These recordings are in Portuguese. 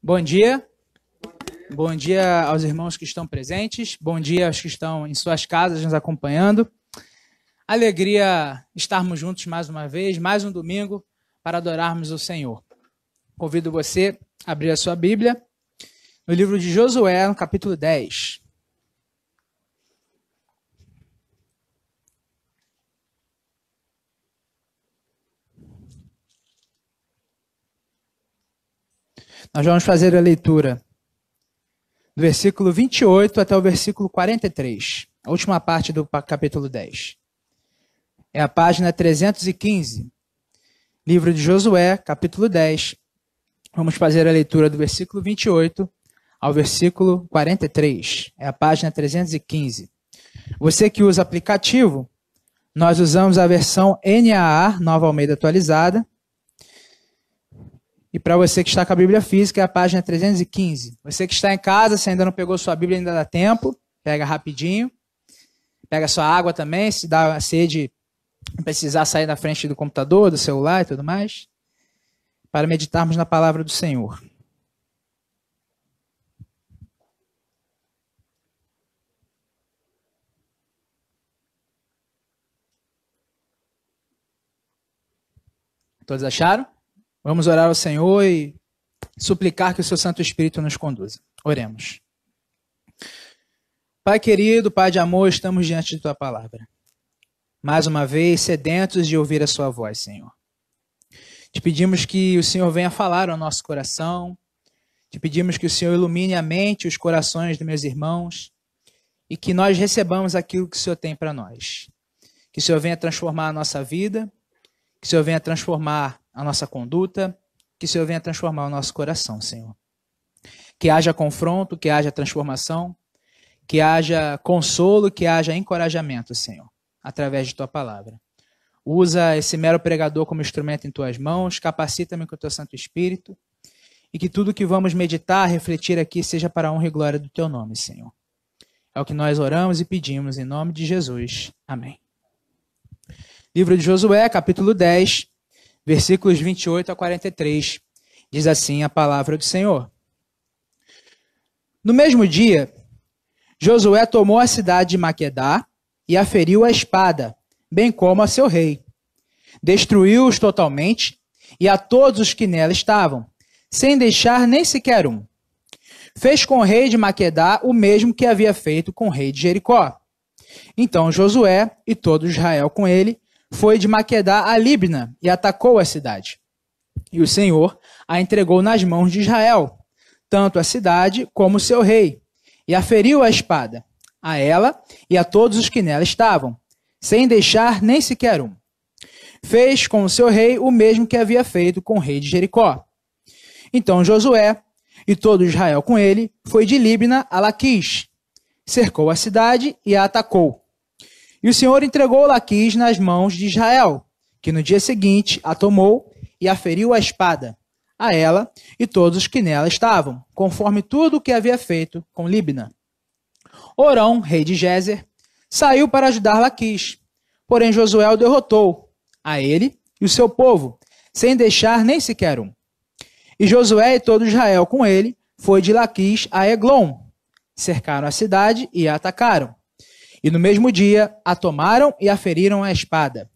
Bom dia. Bom dia aos irmãos que estão presentes. Bom dia aos que estão em suas casas nos acompanhando. Alegria estarmos juntos mais uma vez, mais um domingo para adorarmos o Senhor. Convido você a abrir a sua Bíblia no livro de Josué, no capítulo 10. Nós vamos fazer a leitura do versículo 28 até o versículo 43, a última parte do capítulo 10. É a página 315, livro de Josué, capítulo 10. Vamos fazer a leitura do versículo 28 ao versículo 43. É a página 315. Você que usa aplicativo, nós usamos a versão NAA, Nova Almeida Atualizada. E para você que está com a Bíblia física, é a página 315. Você que está em casa, se ainda não pegou sua Bíblia, ainda dá tempo. Pega rapidinho. Pega sua água também, se dá sede, não precisar sair da frente do computador, do celular e tudo mais. Para meditarmos na palavra do Senhor. Todos acharam? Vamos orar ao Senhor e suplicar que o seu Santo Espírito nos conduza. Oremos. Pai querido, Pai de amor, estamos diante de tua palavra. Mais uma vez, sedentos de ouvir a sua voz, Senhor. Te pedimos que o Senhor venha falar ao nosso coração. Te pedimos que o Senhor ilumine a mente e os corações dos meus irmãos e que nós recebamos aquilo que o Senhor tem para nós. Que o Senhor venha transformar a nossa vida, que o Senhor venha transformar a nossa conduta, que o Senhor venha transformar o nosso coração, Senhor. Que haja confronto, que haja transformação, que haja consolo, que haja encorajamento, Senhor, através de tua palavra. Usa esse mero pregador como instrumento em tuas mãos, capacita-me com o teu Santo Espírito e que tudo que vamos meditar, refletir aqui seja para a honra e glória do teu nome, Senhor. É o que nós oramos e pedimos em nome de Jesus. Amém. Livro de Josué, capítulo 10, versículos 28 a 43, diz assim a palavra do Senhor. No mesmo dia, Josué tomou a cidade de Maquedá e a feriu a espada, bem como a seu rei. Destruiu-os totalmente e a todos os que nela estavam, sem deixar nem sequer um. Fez com o rei de Maquedá o mesmo que havia feito com o rei de Jericó. Então Josué e todo Israel com ele foi de Maquedá a Líbna e atacou a cidade. E o Senhor a entregou nas mãos de Israel, tanto a cidade como o seu rei, e a feriu a espada, a ela e a todos os que nela estavam, sem deixar nem sequer um. Fez com o seu rei o mesmo que havia feito com o rei de Jericó. Então Josué e todo Israel com ele foi de Líbna a Laquis, cercou a cidade e a atacou. E o Senhor entregou Laquis nas mãos de Israel, que no dia seguinte a tomou e a feriu a espada, a ela e todos os que nela estavam, conforme tudo o que havia feito com Líbna. Orão, rei de Gézer, saiu para ajudar Laquis, porém Josué o derrotou, a ele e o seu povo, sem deixar nem sequer um. E Josué e todo Israel com ele foi de Laquis a Eglon, cercaram a cidade e a atacaram. E no mesmo dia a tomaram e a feriram a espada,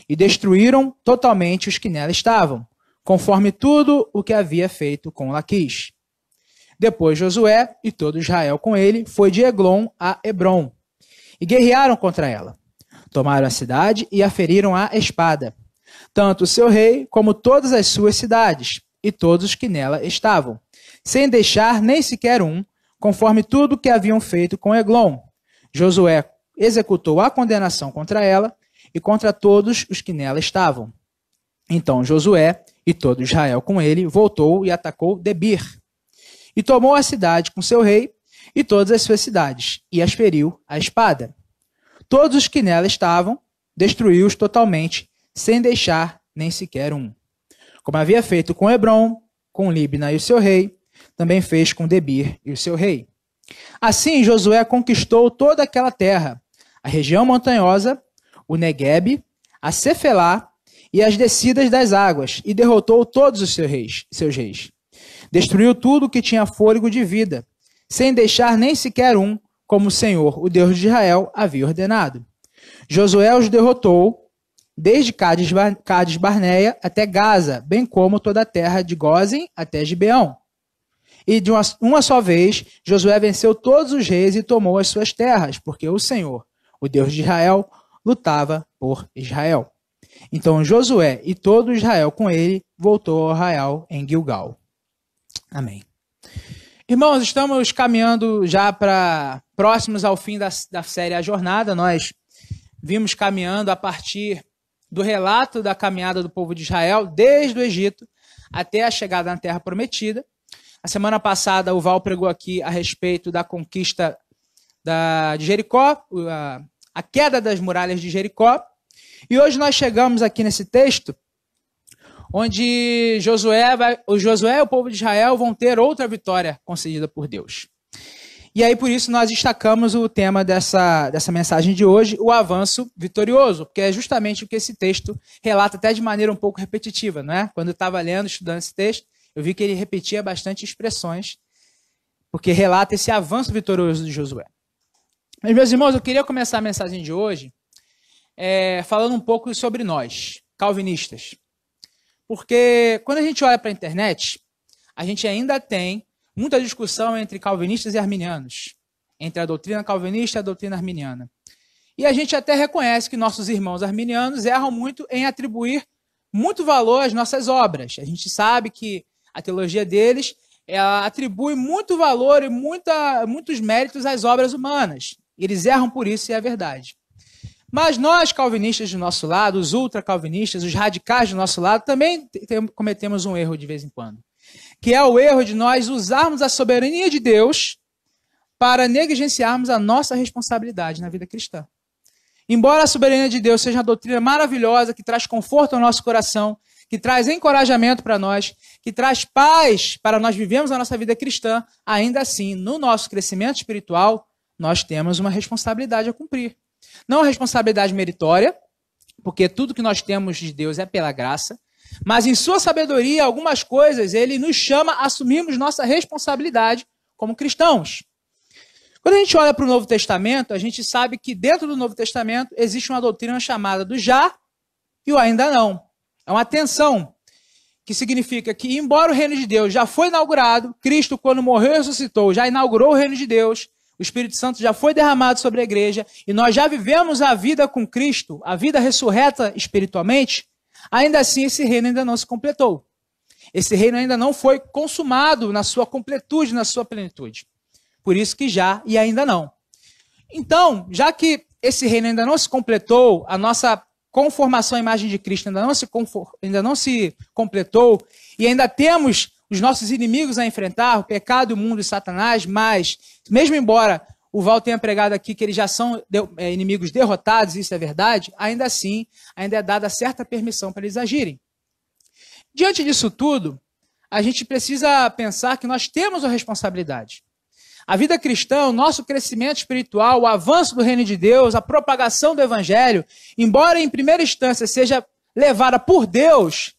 e destruíram totalmente os que nela estavam, conforme tudo o que havia feito com Laquis. Depois Josué e todo Israel com ele foi de Eglon a Hebrom, e guerrearam contra ela. Tomaram a cidade e a feriram a espada, tanto o seu rei como todas as suas cidades, e todos os que nela estavam, sem deixar nem sequer um, conforme tudo o que haviam feito com Eglon. Josué executou a condenação contra ela e contra todos os que nela estavam. Então Josué e todo Israel com ele voltou e atacou Debir. E tomou a cidade com seu rei e todas as suas cidades, e as feriu a espada. Todos os que nela estavam, destruiu-os totalmente, sem deixar nem sequer um. Como havia feito com Hebrom, com Líbna e o seu rei, também fez com Debir e o seu rei. Assim Josué conquistou toda aquela terra, a região montanhosa, o Neguebe, a Cefelá e as descidas das águas, e derrotou todos os seus reis. Destruiu tudo que tinha fôlego de vida, sem deixar nem sequer um, como o Senhor, o Deus de Israel, havia ordenado. Josué os derrotou, desde Cádiz Barneia até Gaza, bem como toda a terra de Gósen até Gibeão. E de uma só vez, Josué venceu todos os reis e tomou as suas terras, porque o Senhor, o Deus de Israel, lutava por Israel. Então Josué e todo Israel com ele voltou ao arraial em Gilgal. Amém. Irmãos, estamos caminhando já para próximos ao fim da série A Jornada. Nós vimos caminhando a partir do relato da caminhada do povo de Israel, desde o Egito até a chegada na Terra Prometida. A semana passada, o Val pregou aqui a respeito da conquista de Jericó, a queda das muralhas de Jericó. E hoje nós chegamos aqui nesse texto, onde Josué e o povo de Israel vão ter outra vitória concedida por Deus. E aí, por isso, nós destacamos o tema dessa mensagem de hoje, o avanço vitorioso, porque é justamente o que esse texto relata, até de maneira um pouco repetitiva, não é? Quando eu estava lendo, estudando esse texto, eu vi que ele repetia bastante expressões, porque relata esse avanço vitorioso de Josué. Mas, meus irmãos, eu queria começar a mensagem de hoje falando um pouco sobre nós, calvinistas. Porque quando a gente olha para a internet, a gente ainda tem muita discussão entre calvinistas e arminianos, entre a doutrina calvinista e a doutrina arminiana. E a gente até reconhece que nossos irmãos arminianos erram muito em atribuir muito valor às nossas obras. A gente sabe que a teologia deles atribui muito valor e muitos méritos às obras humanas. Eles erram por isso e é verdade. Mas nós, calvinistas do nosso lado, os ultra-calvinistas, os radicais do nosso lado, também cometemos um erro de vez em quando. Que é o erro de nós usarmos a soberania de Deus para negligenciarmos a nossa responsabilidade na vida cristã. Embora a soberania de Deus seja uma doutrina maravilhosa, que traz conforto ao nosso coração, que traz encorajamento para nós, que traz paz para nós vivermos a nossa vida cristã, ainda assim, no nosso crescimento espiritual, nós temos uma responsabilidade a cumprir. Não a responsabilidade meritória, porque tudo que nós temos de Deus é pela graça, mas em sua sabedoria, algumas coisas, ele nos chama a assumirmos nossa responsabilidade como cristãos. Quando a gente olha para o Novo Testamento, a gente sabe que dentro do Novo Testamento existe uma doutrina chamada do já e o ainda não. É uma tensão, que significa que, embora o reino de Deus já foi inaugurado, Cristo, quando morreu e ressuscitou, já inaugurou o reino de Deus, o Espírito Santo já foi derramado sobre a igreja, e nós já vivemos a vida com Cristo, a vida ressurreta espiritualmente, ainda assim esse reino ainda não se completou. Esse reino ainda não foi consumado na sua completude, na sua plenitude. Por isso que já e ainda não. Então, já que esse reino ainda não se completou, a nossa conformação à imagem de Cristo ainda não se completou, e ainda temos os nossos inimigos a enfrentar, o pecado, o mundo e Satanás, mas, mesmo embora o Val tenha pregado aqui que eles já são inimigos derrotados, isso é verdade, ainda assim, ainda é dada certa permissão para eles agirem. Diante disso tudo, a gente precisa pensar que nós temos uma responsabilidade. A vida cristã, o nosso crescimento espiritual, o avanço do reino de Deus, a propagação do evangelho, embora em primeira instância seja levada por Deus,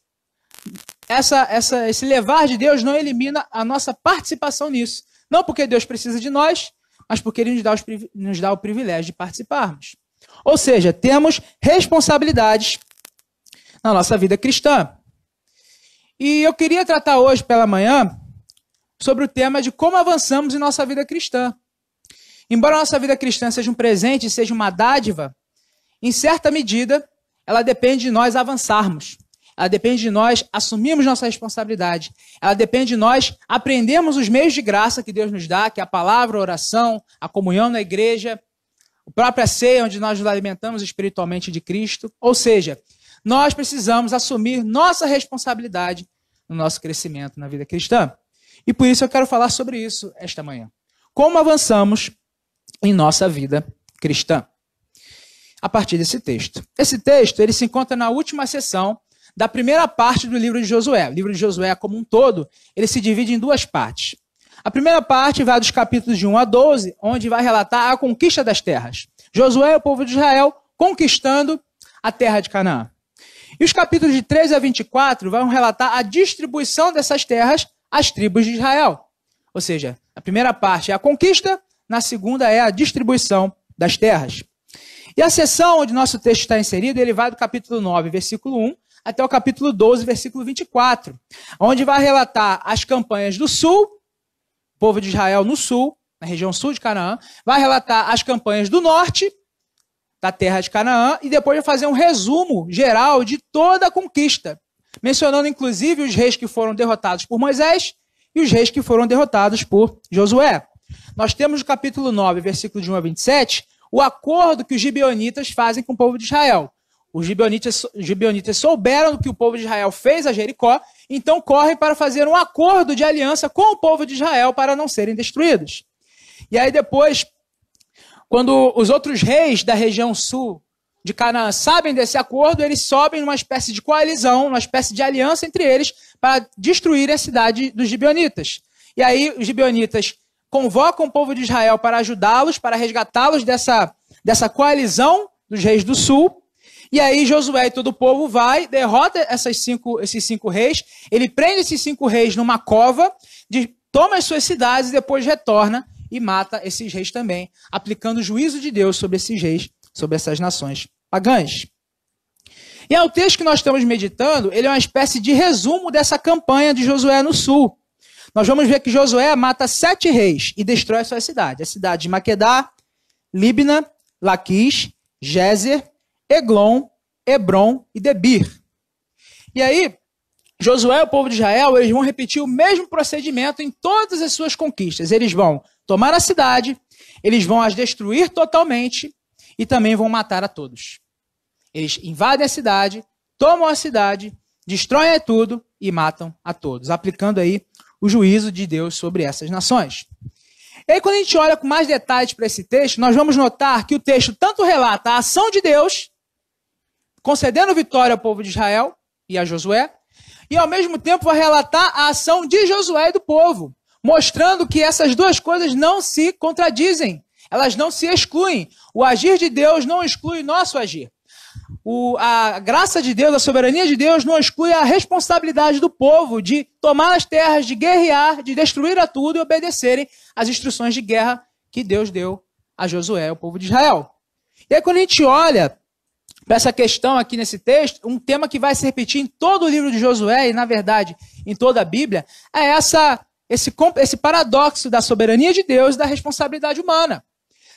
esse levar de Deus não elimina a nossa participação nisso. Não porque Deus precisa de nós, mas porque Ele nos dá o privilégio de participarmos. Ou seja, temos responsabilidades na nossa vida cristã. E eu queria tratar hoje pela manhã sobre o tema de como avançamos em nossa vida cristã. Embora a nossa vida cristã seja um presente, seja uma dádiva, em certa medida, ela depende de nós avançarmos. Ela depende de nós assumirmos nossa responsabilidade. Ela depende de nós aprendermos os meios de graça que Deus nos dá, que é a palavra, a oração, a comunhão na igreja, a própria ceia, onde nós nos alimentamos espiritualmente de Cristo. Ou seja, nós precisamos assumir nossa responsabilidade no nosso crescimento na vida cristã. E por isso eu quero falar sobre isso esta manhã. Como avançamos em nossa vida cristã? A partir desse texto. Esse texto ele se encontra na última sessão da primeira parte do livro de Josué. O livro de Josué, como um todo, ele se divide em duas partes. A primeira parte vai dos capítulos de 1 a 12, onde vai relatar a conquista das terras. Josué e o povo de Israel conquistando a terra de Canaã. E os capítulos de 13 a 24 vão relatar a distribuição dessas terras as tribos de Israel. Ou seja, a primeira parte é a conquista, na segunda é a distribuição das terras. E a seção onde nosso texto está inserido, ele vai do capítulo 9, versículo 1, até o capítulo 12, versículo 24, onde vai relatar as campanhas do sul, o povo de Israel no sul, na região sul de Canaã, vai relatar as campanhas do norte, da terra de Canaã, e depois vai fazer um resumo geral de toda a conquista, mencionando inclusive os reis que foram derrotados por Moisés e os reis que foram derrotados por Josué. Nós temos no capítulo 9, versículo de 1 a 27, o acordo que os gibeonitas fazem com o povo de Israel. Os gibeonitas souberam do que o povo de Israel fez a Jericó, então correm para fazer um acordo de aliança com o povo de Israel para não serem destruídos. E aí depois, quando os outros reis da região sul de Canaã sabem desse acordo, eles sobem numa espécie de coalizão, uma espécie de aliança entre eles para destruir a cidade dos gibeonitas. E aí os gibeonitas convocam o povo de Israel para ajudá-los, para resgatá-los dessa coalizão dos reis do sul. E aí Josué e todo o povo vai, derrota esses cinco reis, ele prende esses 5 reis numa cova, toma as suas cidades e depois retorna e mata esses reis também, aplicando o juízo de Deus sobre esses reis, sobre essas nações pagãs. E é o texto que nós estamos meditando, ele é uma espécie de resumo dessa campanha de Josué no sul. Nós vamos ver que Josué mata 7 reis e destrói a sua cidade. A cidade de Maquedá, Líbna, Laquis, Gézer, Eglon, Hebron e Debir. E aí, Josué e o povo de Israel, eles vão repetir o mesmo procedimento em todas as suas conquistas. Eles vão tomar a cidade, eles vão as destruir totalmente e também vão matar a todos. Eles invadem a cidade, tomam a cidade, destroem tudo e matam a todos, aplicando aí o juízo de Deus sobre essas nações. E aí, quando a gente olha com mais detalhes para esse texto, nós vamos notar que o texto tanto relata a ação de Deus, concedendo vitória ao povo de Israel e a Josué, e ao mesmo tempo vai relatar a ação de Josué e do povo, mostrando que essas duas coisas não se contradizem, elas não se excluem. O agir de Deus não exclui nosso agir. A graça de Deus, a soberania de Deus não exclui a responsabilidade do povo de tomar as terras, de guerrear, de destruir a tudo e obedecerem às instruções de guerra que Deus deu a Josué, ao povo de Israel. E aí quando a gente olha para essa questão aqui nesse texto, um tema que vai se repetir em todo o livro de Josué e, na verdade, em toda a Bíblia, é esse paradoxo da soberania de Deus e da responsabilidade humana.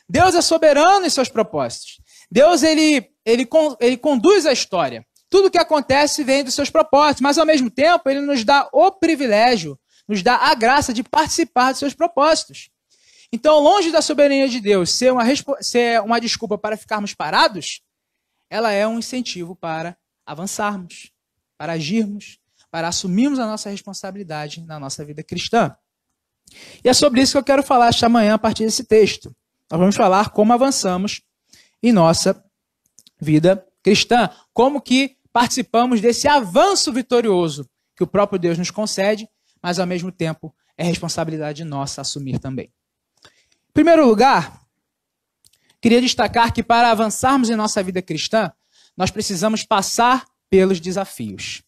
Deus é soberano em seus propósitos. Deus, ele conduz a história. Tudo que acontece vem dos seus propósitos, mas, ao mesmo tempo, ele nos dá o privilégio, nos dá a graça de participar dos seus propósitos. Então, longe da soberania de Deus ser uma desculpa para ficarmos parados, ela é um incentivo para avançarmos, para agirmos, para assumirmos a nossa responsabilidade na nossa vida cristã. E é sobre isso que eu quero falar esta manhã a partir desse texto. Nós vamos falar como avançamos em nossa vida cristã, como que participamos desse avanço vitorioso que o próprio Deus nos concede, mas ao mesmo tempo é responsabilidade nossa assumir também. Em primeiro lugar, queria destacar que para avançarmos em nossa vida cristã, nós precisamos passar pelos desafios.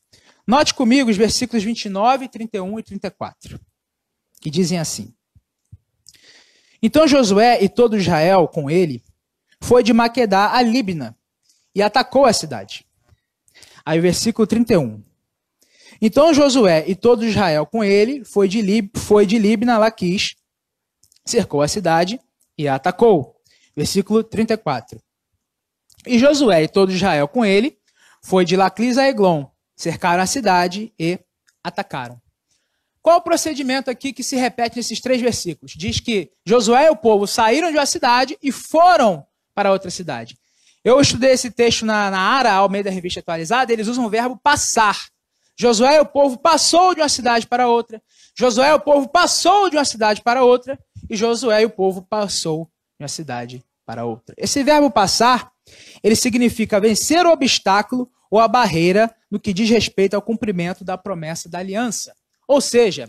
Note comigo os versículos 29, 31 e 34, que dizem assim: Então Josué e todo Israel com ele foi de Maquedá a Líbna e atacou a cidade. Aí o versículo 31. Então Josué e todo Israel com ele foi de Líbna a Laquis, cercou a cidade e a atacou. Versículo 34. E Josué e todo Israel com ele foi de Laquis a Eglon, cercaram a cidade e atacaram. Qual o procedimento aqui que se repete nesses 3 versículos? Diz que Josué e o povo saíram de uma cidade e foram para outra cidade. Eu estudei esse texto na ARA, Almeida Revista Atualizada, eles usam o verbo passar. Josué e o povo passou de uma cidade para outra. Josué e o povo passou de uma cidade para outra. E Josué e o povo passou de uma cidade para outra. Esse verbo passar, ele significa vencer o obstáculo ou a barreira no que diz respeito ao cumprimento da promessa da aliança. Ou seja,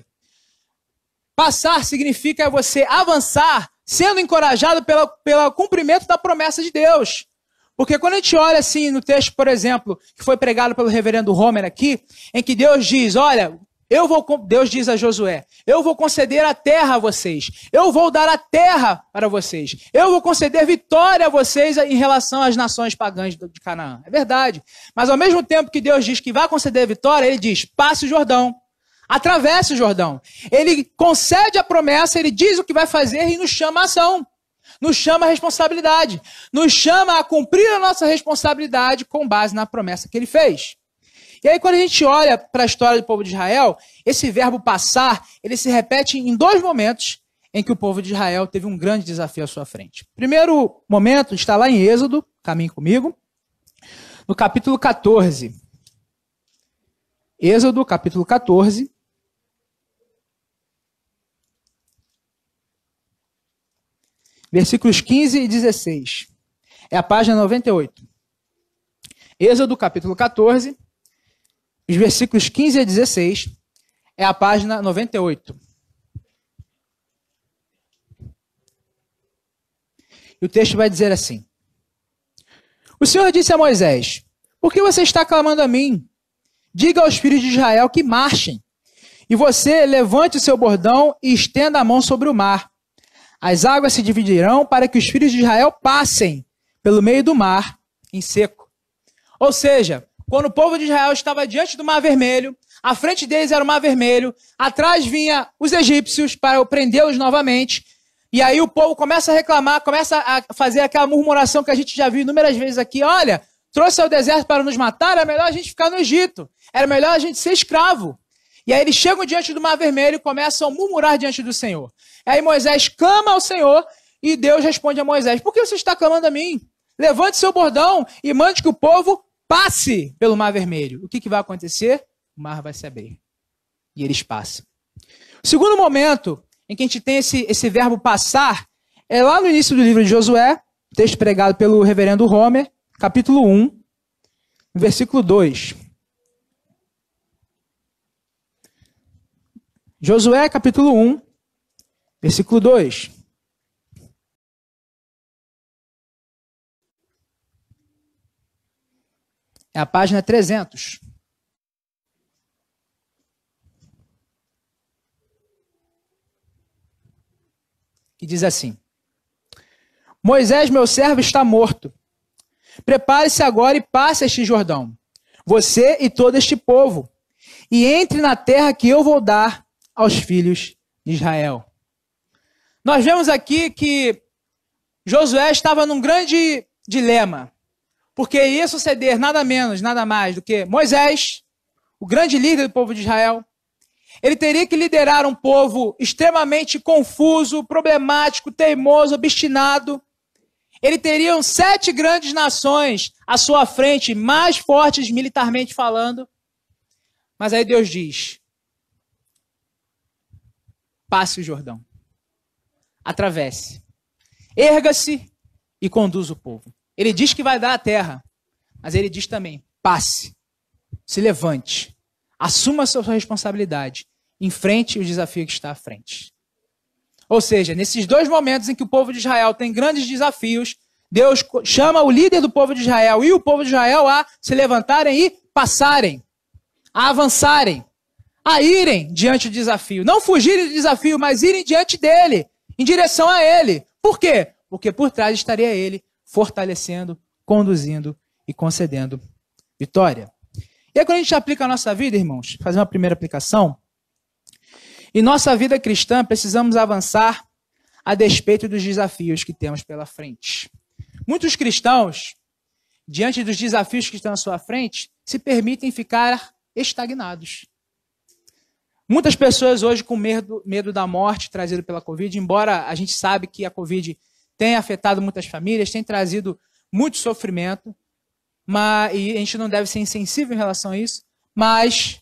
passar significa você avançar sendo encorajado pelo cumprimento da promessa de Deus. Porque quando a gente olha assim no texto, por exemplo, que foi pregado pelo reverendo Homer aqui, em que Deus diz, olha, Deus diz a Josué, eu vou conceder a terra a vocês, eu vou dar a terra para vocês, eu vou conceder vitória a vocês em relação às nações pagãs de Canaã. É verdade. Mas ao mesmo tempo que Deus diz que vai conceder vitória, ele diz, passe o Jordão, atravesse o Jordão. Ele concede a promessa, ele diz o que vai fazer e nos chama a ação, nos chama a responsabilidade, nos chama a cumprir a nossa responsabilidade com base na promessa que ele fez. E aí, quando a gente olha para a história do povo de Israel, esse verbo passar, ele se repete em dois momentos em que o povo de Israel teve um grande desafio à sua frente. Primeiro momento está lá em Êxodo, caminhe comigo, no capítulo 14. Êxodo, capítulo 14. Versículos 15 e 16. É a página 98. Êxodo, capítulo 14. Os versículos 15 a 16 é a página 98. E o texto vai dizer assim: O Senhor disse a Moisés, por que você está clamando a mim? Diga aos filhos de Israel que marchem. E você levante o seu bordão e estenda a mão sobre o mar. As águas se dividirão para que os filhos de Israel passem pelo meio do mar em seco. Ou seja, quando o povo de Israel estava diante do Mar Vermelho, à frente deles era o Mar Vermelho, atrás vinha os egípcios para prendê-los novamente, e aí o povo começa a reclamar, começa a fazer aquela murmuração que a gente já viu inúmeras vezes aqui, olha, trouxe ao deserto para nos matar, era melhor a gente ficar no Egito, era melhor a gente ser escravo. E aí eles chegam diante do Mar Vermelho e começam a murmurar diante do Senhor. Aí Moisés clama ao Senhor e Deus responde a Moisés, por que você está clamando a mim? Levante seu bordão e mande que o povo passe pelo Mar Vermelho. O que vai acontecer? O mar vai se abrir. E eles passam. O segundo momento em que a gente tem esse verbo passar é lá no início do livro de Josué, texto pregado pelo reverendo Homer, capítulo 1, versículo 2. Josué, capítulo 1, versículo 2. É a página 300. Que diz assim: Moisés, meu servo, está morto. Prepare-se agora e passe este Jordão, você e todo este povo, e entre na terra que eu vou dar aos filhos de Israel. Nós vemos aqui que Josué estava num grande dilema, porque ia suceder nada menos, nada mais do que Moisés, o grande líder do povo de Israel. Ele teria que liderar um povo extremamente confuso, problemático, teimoso, obstinado. Ele teria 7 grandes nações à sua frente, mais fortes militarmente falando. Mas aí Deus diz, passe o Jordão, atravesse, erga-se e conduza o povo. Ele diz que vai dar a terra, mas ele diz também, passe, se levante, assuma a sua responsabilidade, enfrente o desafio que está à frente. Ou seja, nesses dois momentos em que o povo de Israel tem grandes desafios, Deus chama o líder do povo de Israel e o povo de Israel a se levantarem e passarem, a avançarem, a irem diante do desafio. Não fugirem do desafio, mas irem diante dele, em direção a ele. Por quê? Porque por trás estaria ele, fortalecendo, conduzindo e concedendo vitória. E aí quando a gente aplica a nossa vida, irmãos, fazer uma primeira aplicação, em nossa vida cristã precisamos avançar a despeito dos desafios que temos pela frente. Muitos cristãos, diante dos desafios que estão à sua frente, se permitem ficar estagnados. Muitas pessoas hoje com medo da morte trazido pela Covid, embora a gente sabe que a Covid tem afetado muitas famílias, tem trazido muito sofrimento, e a gente não deve ser insensível em relação a isso, mas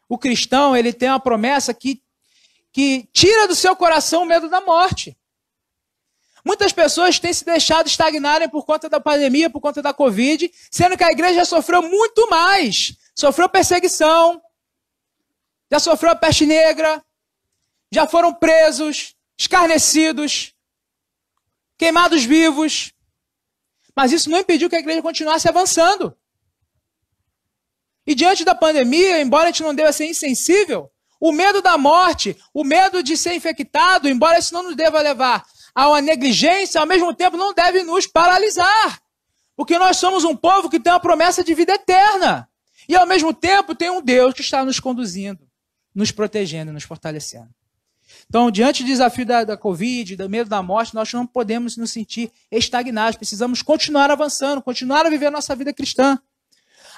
o cristão ele tem uma promessa que tira do seu coração o medo da morte. Muitas pessoas têm se deixado estagnarem por conta da pandemia, por conta da Covid, sendo que a igreja já sofreu muito mais. Sofreu perseguição, já sofreu a peste negra, já foram presos, escarnecidos, queimados vivos. Mas isso não impediu que a igreja continuasse avançando. E diante da pandemia, embora a gente não deva ser insensível, O medo da morte, o medo de ser infectado, embora isso não nos deva levar a uma negligência, ao mesmo tempo não deve nos paralisar. Porque nós somos um povo que tem uma promessa de vida eterna. E ao mesmo tempo tem um Deus que está nos conduzindo, nos protegendo, nos fortalecendo. Então, diante do desafio da Covid, do medo da morte, nós não podemos nos sentir estagnados. Precisamos continuar avançando, continuar a viver a nossa vida cristã.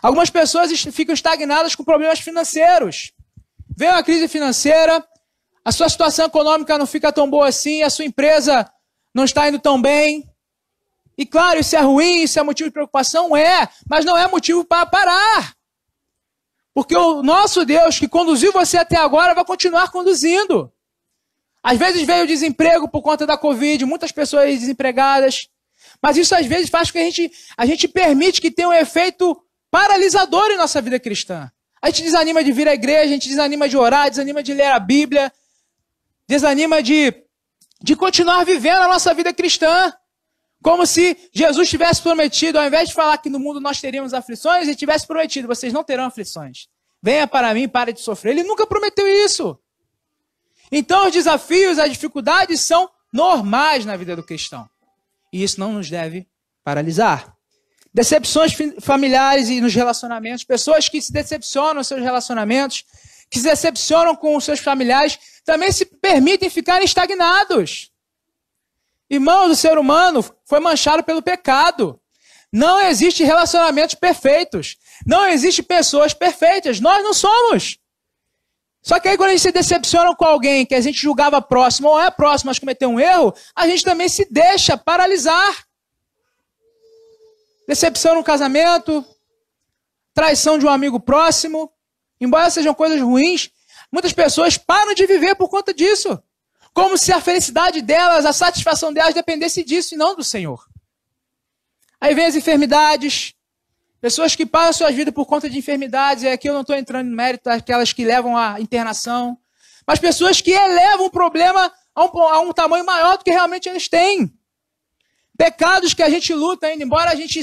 Algumas pessoas ficam estagnadas com problemas financeiros. Vem uma crise financeira, a sua situação econômica não fica tão boa assim, a sua empresa não está indo tão bem. E claro, isso é ruim, isso é motivo de preocupação? Mas não é motivo para parar. Porque o nosso Deus que conduziu você até agora vai continuar conduzindo. Às vezes veio o desemprego por conta da Covid, muitas pessoas desempregadas. Mas isso às vezes faz com que a gente permite que tenha um efeito paralisador em nossa vida cristã. A gente desanima de vir à igreja, a gente desanima de orar, desanima de ler a Bíblia, desanima de continuar vivendo a nossa vida cristã. Como se Jesus tivesse prometido, ao invés de falar que no mundo nós teríamos aflições, ele tivesse prometido, vocês não terão aflições. Venha para mim, pare de sofrer. Ele nunca prometeu isso. Então os desafios, as dificuldades são normais na vida do cristão. E isso não nos deve paralisar. Decepções familiares e nos relacionamentos, pessoas que se decepcionam nos seus relacionamentos, que se decepcionam com os seus familiares, também se permitem ficar estagnados. Irmãos, o ser humano foi manchado pelo pecado. Não existe relacionamentos perfeitos. Não existe pessoas perfeitas. Nós não somos. Só que aí quando a gente se decepciona com alguém que a gente julgava próximo, ou é próximo, mas cometeu um erro, a gente também se deixa paralisar. Decepção no casamento, traição de um amigo próximo, embora sejam coisas ruins, muitas pessoas param de viver por conta disso. Como se a felicidade delas, a satisfação delas dependesse disso e não do Senhor. Aí vem as enfermidades, pessoas que param suas vidas por conta de enfermidades, e aqui eu não estou entrando em mérito daquelas que levam à internação, mas pessoas que elevam o problema a um tamanho maior do que realmente eles têm. Pecados que a gente luta ainda, embora a gente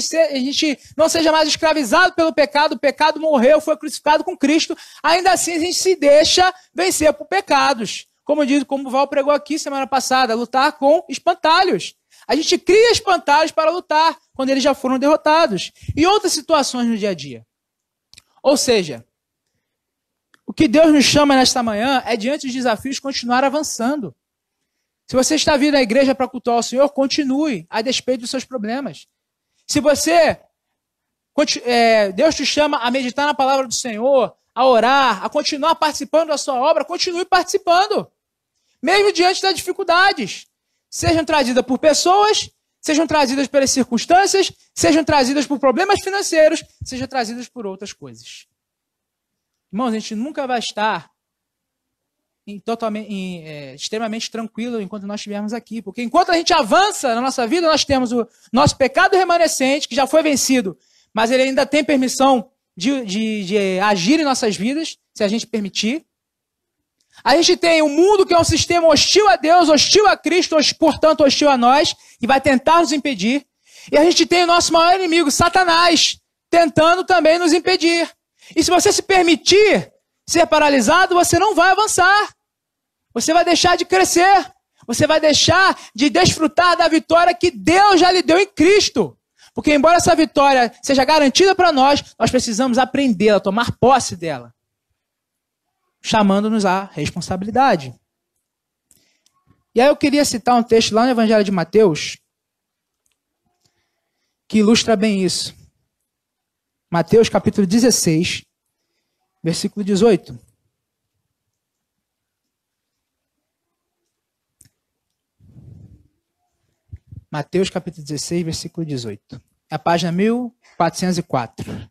não seja mais escravizado pelo pecado, o pecado morreu, foi crucificado com Cristo, ainda assim a gente se deixa vencer por pecados. Como o Val pregou aqui semana passada, lutar com espantalhos. A gente cria espantalhos para lutar, quando eles já foram derrotados. E outras situações no dia a dia. Ou seja, o que Deus nos chama nesta manhã é, diante dos desafios, continuar avançando. Se você está vindo à igreja para cultuar o Senhor, continue, a despeito dos seus problemas. Se Deus te chama a meditar na palavra do Senhor, a orar, a continuar participando da sua obra, continue participando. Mesmo diante das dificuldades. Sejam trazidas por pessoas, sejam trazidas pelas circunstâncias, sejam trazidas por problemas financeiros, sejam trazidas por outras coisas. Irmãos, a gente nunca vai estar extremamente tranquilo enquanto nós estivermos aqui. Porque enquanto a gente avança na nossa vida, nós temos o nosso pecado remanescente, que já foi vencido, mas ele ainda tem permissão de agir em nossas vidas, se a gente permitir. A gente tem um mundo que é um sistema hostil a Deus, hostil a Cristo, portanto hostil a nós, que vai tentar nos impedir. E a gente tem o nosso maior inimigo, Satanás, tentando também nos impedir. E se você se permitir ser paralisado, você não vai avançar. Você vai deixar de crescer. Você vai deixar de desfrutar da vitória que Deus já lhe deu em Cristo. Porque embora essa vitória seja garantida para nós, nós precisamos aprendê-la, tomar posse dela. Chamando-nos à responsabilidade. E aí eu queria citar um texto lá no Evangelho de Mateus, que ilustra bem isso. Mateus capítulo 16, versículo 18. Mateus capítulo 16, versículo 18. É a página 1404.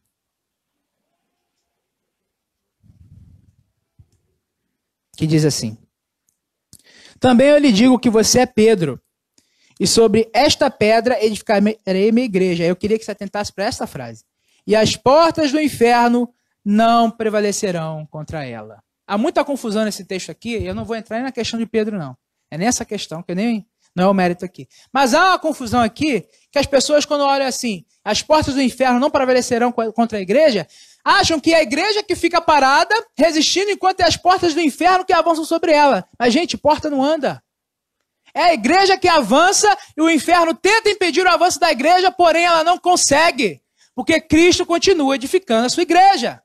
Que diz assim: também eu lhe digo que você é Pedro, e sobre esta pedra edificarei minha igreja. Eu queria que você atentasse para esta frase. E as portas do inferno não prevalecerão contra ela. Há muita confusão nesse texto aqui, eu não vou entrar na questão de Pedro, não. É nessa questão, que não é o mérito aqui. Mas há uma confusão aqui, que as pessoas quando olham assim, as portas do inferno não prevalecerão contra a igreja, acham que é a igreja que fica parada, resistindo, enquanto é as portas do inferno que avançam sobre ela. Mas, gente, porta não anda. É a igreja que avança e o inferno tenta impedir o avanço da igreja, porém ela não consegue. Porque Cristo continua edificando a sua igreja.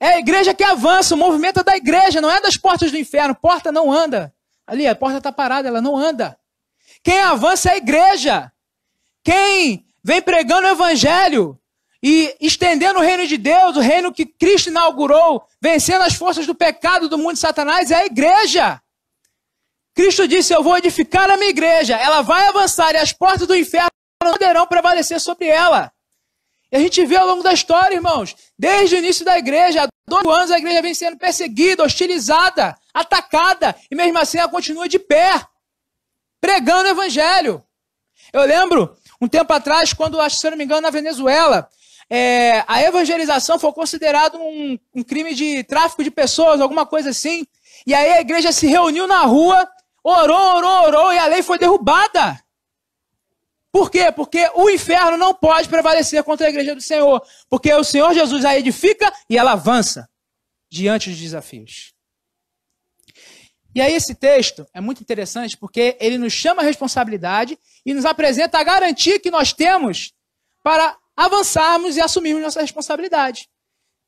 É a igreja que avança, o movimento é da igreja, não é das portas do inferno. Porta não anda. Ali, a porta está parada, ela não anda. Quem avança é a igreja. Quem vem pregando o evangelho e estendendo o reino de Deus, o reino que Cristo inaugurou, vencendo as forças do pecado, do mundo de Satanás, é a igreja. Cristo disse, eu vou edificar a minha igreja, ela vai avançar e as portas do inferno não poderão prevalecer sobre ela. E a gente vê ao longo da história, irmãos, desde o início da igreja, há 2 anos a igreja vem sendo perseguida, hostilizada, atacada, e mesmo assim ela continua de pé, pregando o evangelho. Eu lembro, um tempo atrás, quando, se eu não me engano, na Venezuela, a evangelização foi considerado um crime de tráfico de pessoas, alguma coisa assim, e aí a igreja se reuniu na rua, orou, e a lei foi derrubada. Por quê? Porque o inferno não pode prevalecer contra a igreja do Senhor. Porque o Senhor Jesus a edifica e ela avança diante dos desafios. E aí esse texto é muito interessante porque ele nos chama a responsabilidade e nos apresenta a garantia que nós temos para avançarmos e assumirmos nossa responsabilidade.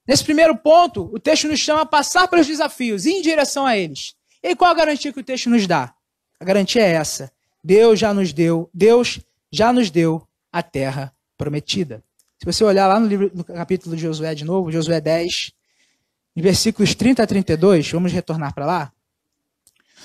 Nesse primeiro ponto, o texto nos chama a passar pelos desafios e ir em direção a eles. E qual a garantia que o texto nos dá? A garantia é essa. Deus já nos deu a terra prometida. Se você olhar lá no capítulo de Josué de novo, Josué 10, versículos 30 a 32, vamos retornar para lá.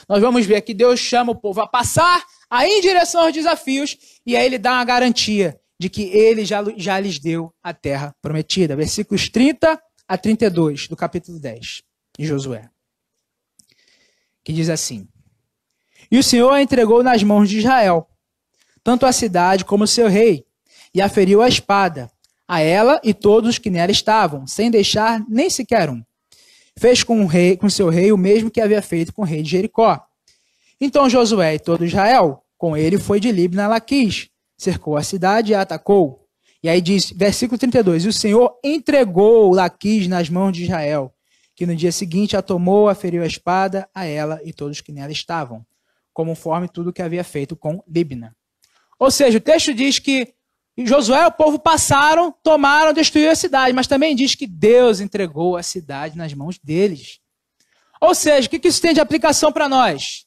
Nós vamos ver que Deus chama o povo a passar, a ir em direção aos desafios, e aí ele dá uma garantia de que ele já lhes deu a terra prometida. Versículos 30 a 32 do capítulo 10 de Josué. Que diz assim: E o Senhor a entregou nas mãos de Israel, tanto a cidade como o seu rei, e a feriu a espada, a ela e todos os que nela estavam, sem deixar nem sequer um. Fez com seu rei o mesmo que havia feito com o rei de Jericó. Então Josué e todo Israel, com ele foi de Libna a Laquis, cercou a cidade e a atacou. E aí diz, versículo 32, E o Senhor entregou Laquis nas mãos de Israel, que no dia seguinte a tomou, a feriu a espada, a ela e todos os que nela estavam, conforme tudo que havia feito com Libna. Ou seja, o texto diz que Josué e o povo passaram, tomaram, destruíram a cidade, mas também diz que Deus entregou a cidade nas mãos deles. Ou seja, o que isso tem de aplicação para nós?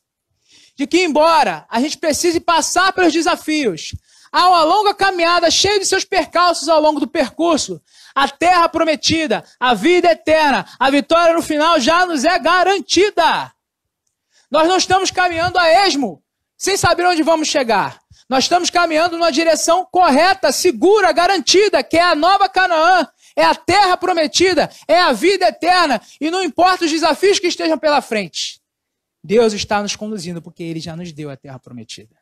De que embora a gente precise passar pelos desafios, há uma longa caminhada cheia de seus percalços ao longo do percurso, a terra prometida, a vida eterna, a vitória no final já nos é garantida. Nós não estamos caminhando a esmo, sem saber onde vamos chegar. Nós estamos caminhando numa direção correta, segura, garantida, que é a nova Canaã, é a terra prometida, é a vida eterna, e não importa os desafios que estejam pela frente. Deus está nos conduzindo, porque Ele já nos deu a terra prometida.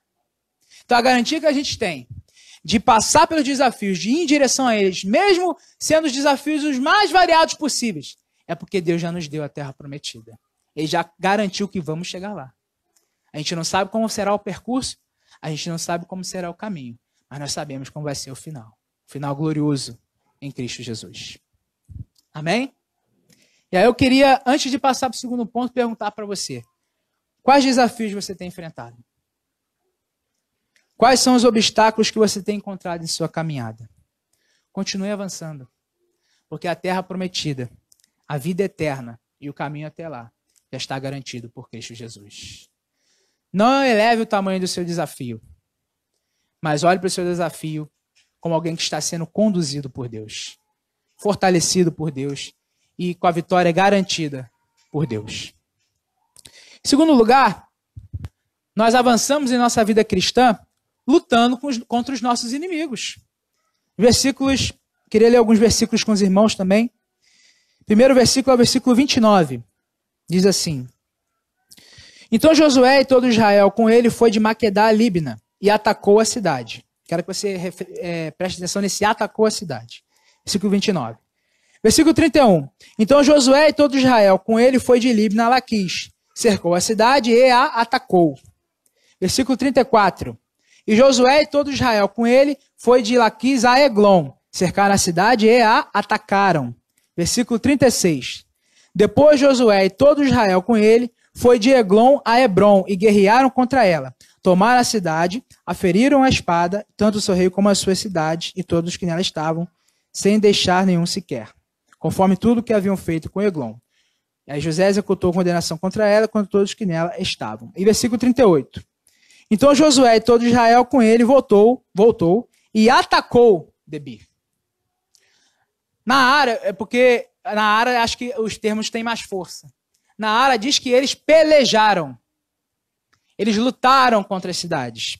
Então a garantia que a gente tem de passar pelos desafios, de ir em direção a eles, mesmo sendo os desafios os mais variados possíveis, é porque Deus já nos deu a terra prometida. Ele já garantiu que vamos chegar lá. A gente não sabe como será o percurso, a gente não sabe como será o caminho, mas nós sabemos como vai ser o final glorioso em Cristo Jesus. Amém? E aí eu queria, antes de passar para o segundo ponto, perguntar para você, quais desafios você tem enfrentado? Quais são os obstáculos que você tem encontrado em sua caminhada? Continue avançando, porque a terra prometida, a vida eterna e o caminho até lá já está garantido por Cristo Jesus. Não eleve o tamanho do seu desafio, mas olhe para o seu desafio como alguém que está sendo conduzido por Deus, fortalecido por Deus e com a vitória garantida por Deus. Em segundo lugar, nós avançamos em nossa vida cristã lutando contra os nossos inimigos. Queria ler alguns versículos com os irmãos também. Primeiro versículo é o versículo 29. Diz assim: Então Josué e todo Israel com ele foi de Maquedá a Libna e atacou a cidade. Quero que você preste atenção nesse atacou a cidade. Versículo 29. Versículo 31. Então Josué e todo Israel com ele foi de Libna a Laquis, cercou a cidade e a atacou. Versículo 34. E Josué e todo Israel com ele foi de Laquis a Eglon, cercaram a cidade e a atacaram. Versículo 36. Depois Josué e todo Israel com ele foi de Eglon a Hebrom e guerrearam contra ela. Tomaram a cidade, aferiram a espada, tanto o seu rei como a sua cidade e todos os que nela estavam, sem deixar nenhum sequer, conforme tudo que haviam feito com Eglon. E aí José executou condenação contra ela, contra todos os que nela estavam. E versículo 38. Então Josué e todo Israel com ele voltou e atacou Debir. Na área, é porque na área acho que os termos têm mais força. Na área diz que eles pelejaram. Eles lutaram contra as cidades.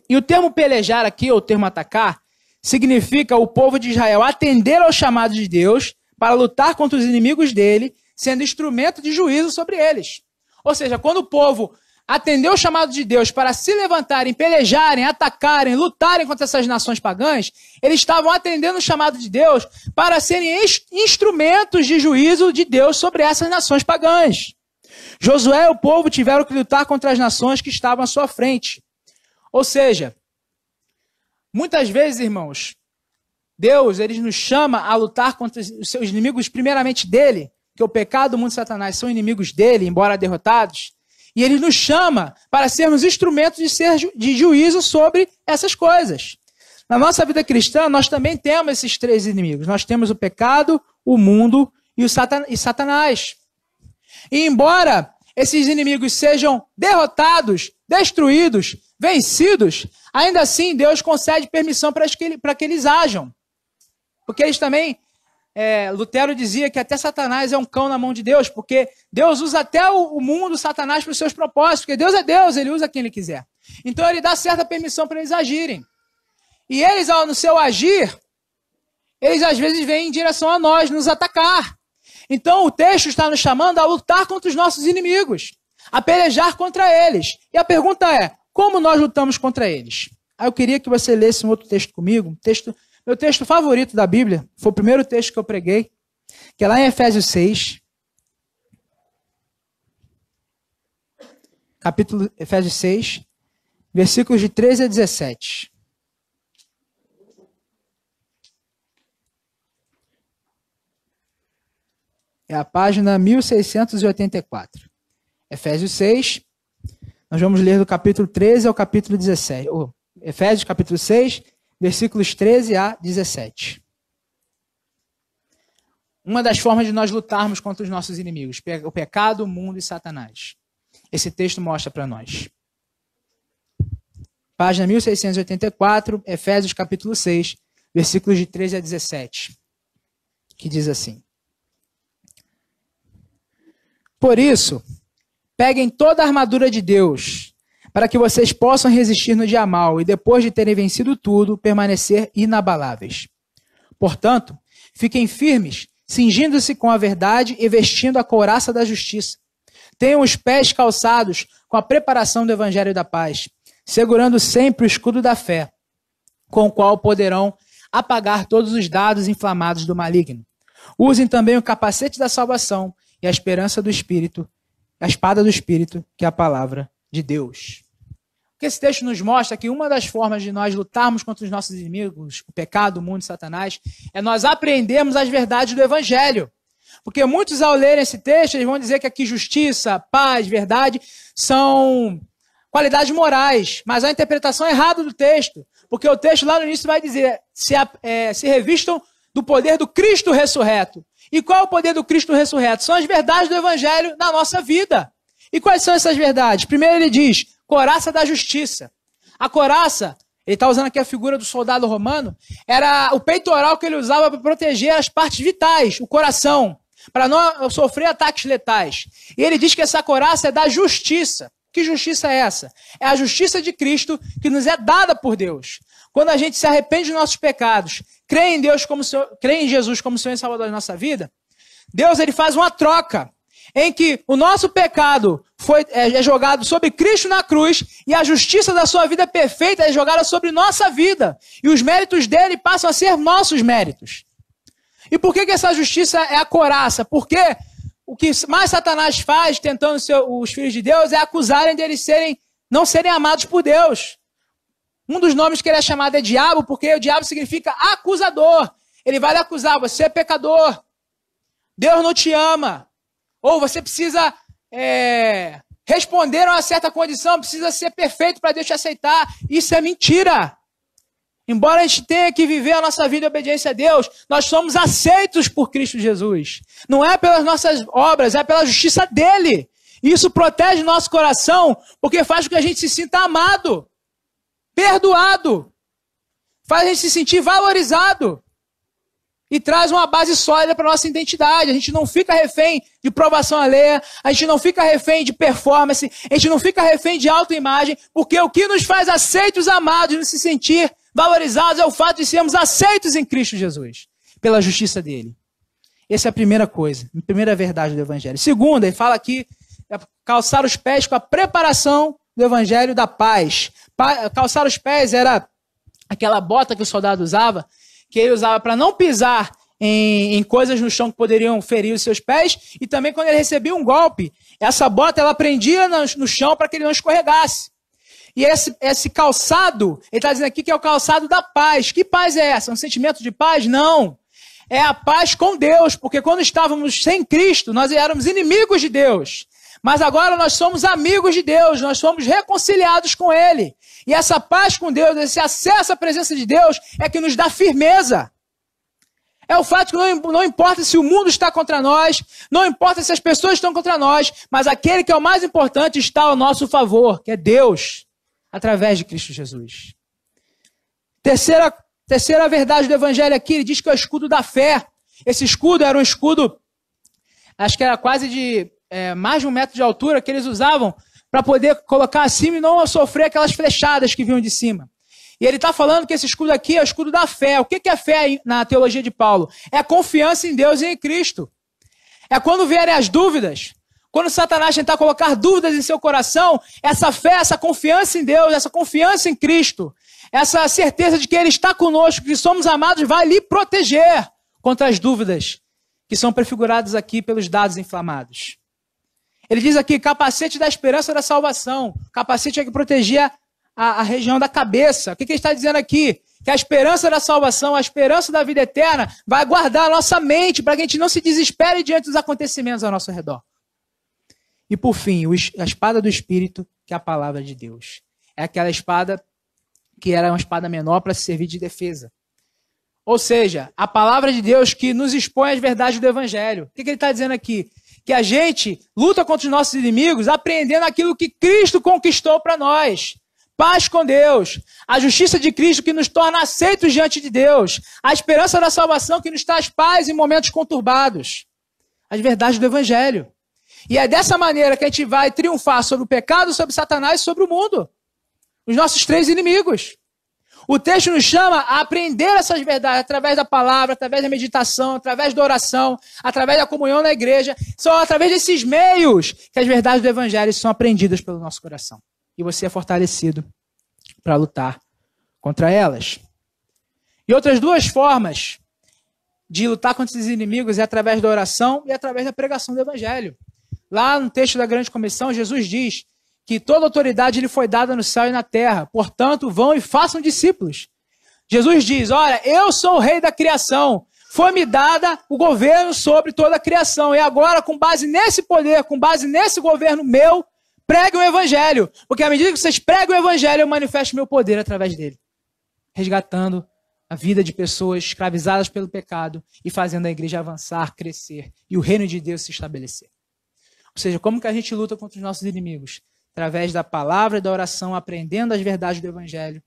E o termo pelejar aqui, ou o termo atacar, significa o povo de Israel atender ao chamado de Deus para lutar contra os inimigos dele, sendo instrumento de juízo sobre eles. Ou seja, quando o povo atendeu o chamado de Deus para se levantarem, pelejarem, atacarem, lutarem contra essas nações pagãs, eles estavam atendendo o chamado de Deus para serem instrumentos de juízo de Deus sobre essas nações pagãs. Josué e o povo tiveram que lutar contra as nações que estavam à sua frente. Ou seja, muitas vezes, irmãos, Deus ele nos chama a lutar contra os seus inimigos, primeiramente dele, que o pecado, o mundo e Satanás são inimigos dele, embora derrotados. E ele nos chama para sermos instrumentos de juízo sobre essas coisas. Na nossa vida cristã, nós também temos esses três inimigos. Nós temos o pecado, o mundo e Satanás. E embora esses inimigos sejam derrotados, destruídos, vencidos, ainda assim Deus concede permissão para que eles ajam. Porque eles também... Lutero dizia que até Satanás é um cão na mão de Deus, porque Deus usa até o mundo, Satanás, para os seus propósitos, porque Deus é Deus, ele usa quem ele quiser. Então ele dá certa permissão para eles agirem. E eles, no seu agir, eles às vezes vêm em direção a nós, nos atacar. Então o texto está nos chamando a lutar contra os nossos inimigos, a pelejar contra eles. E a pergunta é, como nós lutamos contra eles? Aí eu queria que você lesse um outro texto comigo, meu texto favorito da Bíblia, foi o primeiro texto que eu preguei, que é lá em Efésios 6, Efésios 6, versículos de 13 a 17. É a página 1684. Efésios 6, nós vamos ler do capítulo 13 ao capítulo 17. Efésios capítulo 6, versículos 13 a 17. Uma das formas de nós lutarmos contra os nossos inimigos, o pecado, o mundo e Satanás. Esse texto mostra para nós. Página 1684, Efésios capítulo 6, versículos de 13 a 17. Que diz assim. Por isso, peguem toda a armadura de Deus, para que vocês possam resistir no dia mau e, depois de terem vencido tudo, permanecer inabaláveis. Portanto, fiquem firmes, cingindo-se com a verdade e vestindo a couraça da justiça. Tenham os pés calçados com a preparação do evangelho da paz, segurando sempre o escudo da fé, com o qual poderão apagar todos os dardos inflamados do maligno. Usem também o capacete da salvação e a esperança do Espírito, a espada do Espírito, que é a palavra de Deus. O que esse texto nos mostra é que uma das formas de nós lutarmos contra os nossos inimigos, o pecado, o mundo e Satanás, é nós aprendermos as verdades do Evangelho. Porque muitos, ao lerem esse texto, eles vão dizer que aqui justiça, paz, verdade são qualidades morais, mas a interpretação é errada do texto. Porque o texto lá no início vai dizer, se revistam do poder do Cristo ressurreto. E qual é o poder do Cristo ressurreto? São as verdades do Evangelho na nossa vida. E quais são essas verdades? Primeiro ele diz, couraça da justiça. A couraça, ele está usando aqui a figura do soldado romano, era o peitoral que ele usava para proteger as partes vitais, o coração, para não sofrer ataques letais. E ele diz que essa couraça é da justiça. Que justiça é essa? É a justiça de Cristo que nos é dada por Deus. Quando a gente se arrepende dos nossos pecados, crê em Jesus como Senhor e Salvador da nossa vida, Deus ele faz uma troca em que o nosso pecado é jogado sobre Cristo na cruz e a justiça da sua vida perfeita é jogada sobre nossa vida. E os méritos dele passam a ser nossos méritos. E por que essa justiça é a couraça? Porque o que mais Satanás faz, tentando os filhos de Deus, é acusarem deles não serem amados por Deus. Um dos nomes que ele é chamado é diabo, porque o diabo significa acusador. Ele vai lhe acusar, você é pecador. Deus não te ama. Ou você precisa responder a uma certa condição, precisa ser perfeito para Deus te aceitar. Isso é mentira. Embora a gente tenha que viver a nossa vida em obediência a Deus, nós somos aceitos por Cristo Jesus. Não é pelas nossas obras, é pela justiça dele. Isso protege nosso coração, porque faz com que a gente se sinta amado, perdoado, faz a gente se sentir valorizado e traz uma base sólida para a nossa identidade. A gente não fica refém de provação alheia, a gente não fica refém de performance, a gente não fica refém de autoimagem, porque o que nos faz aceitos, amados, nos se sentir valorizados é o fato de sermos aceitos em Cristo Jesus, pela justiça dele. Essa é a primeira coisa, a primeira verdade do Evangelho. Segunda, ele fala aqui, é calçar os pés com a preparação do Evangelho da paz. Calçar os pés era aquela bota que o soldado usava, que ele usava para não pisar em coisas no chão que poderiam ferir os seus pés, e também quando ele recebia um golpe, essa bota ela prendia no chão para que ele não escorregasse. E esse calçado, ele está dizendo aqui que é o calçado da paz. Que paz é essa? Um sentimento de paz? Não. É a paz com Deus, porque quando estávamos sem Cristo, nós éramos inimigos de Deus. Mas agora nós somos amigos de Deus, nós somos reconciliados com Ele. E essa paz com Deus, esse acesso à presença de Deus, é que nos dá firmeza. É o fato que não importa se o mundo está contra nós, não importa se as pessoas estão contra nós, mas aquele que é o mais importante está ao nosso favor, que é Deus, através de Cristo Jesus. Terceira verdade do Evangelho aqui, ele diz que é o escudo da fé. Esse escudo era um escudo, acho que era quase de mais de 1 metro de altura, que eles usavam para poder colocar acima e não sofrer aquelas flechadas que vinham de cima. E ele está falando que esse escudo aqui é o escudo da fé. O que é fé na teologia de Paulo? É a confiança em Deus e em Cristo. É quando vierem as dúvidas, quando Satanás tentar colocar dúvidas em seu coração, essa fé, essa confiança em Deus, essa confiança em Cristo, essa certeza de que Ele está conosco, que somos amados, vai lhe proteger contra as dúvidas que são prefiguradas aqui pelos dados inflamados. Ele diz aqui, capacete da esperança da salvação. Capacete é que protegia a região da cabeça. O que ele está dizendo aqui? Que a esperança da salvação, a esperança da vida eterna, vai guardar a nossa mente para que a gente não se desespere diante dos acontecimentos ao nosso redor. E por fim, a espada do Espírito, que é a palavra de Deus. É aquela espada que era uma espada menor para servir de defesa. Ou seja, a palavra de Deus que nos expõe as verdades do Evangelho. O que ele está dizendo aqui? Que a gente luta contra os nossos inimigos aprendendo aquilo que Cristo conquistou para nós. Paz com Deus, a justiça de Cristo que nos torna aceitos diante de Deus, a esperança da salvação que nos traz paz em momentos conturbados. As verdades do Evangelho. E é dessa maneira que a gente vai triunfar sobre o pecado, sobre Satanás e sobre o mundo. Os nossos 3 inimigos. O texto nos chama a aprender essas verdades através da palavra, através da meditação, através da oração, através da comunhão na igreja. São através desses meios que as verdades do Evangelho são aprendidas pelo nosso coração. E você é fortalecido para lutar contra elas. E outras 2 formas de lutar contra esses inimigos é através da oração e através da pregação do Evangelho. Lá no texto da Grande Comissão, Jesus diz que toda autoridade lhe foi dada no céu e na terra. Portanto, vão e façam discípulos. Jesus diz, olha, eu sou o rei da criação. Foi-me dada o governo sobre toda a criação. E agora, com base nesse poder, com base nesse governo meu, pregue o Evangelho. Porque à medida que vocês pregam o Evangelho, eu manifesto meu poder através dele. Resgatando a vida de pessoas escravizadas pelo pecado e fazendo a igreja avançar, crescer e o reino de Deus se estabelecer. Ou seja, como que a gente luta contra os nossos inimigos? Através da palavra e da oração, aprendendo as verdades do Evangelho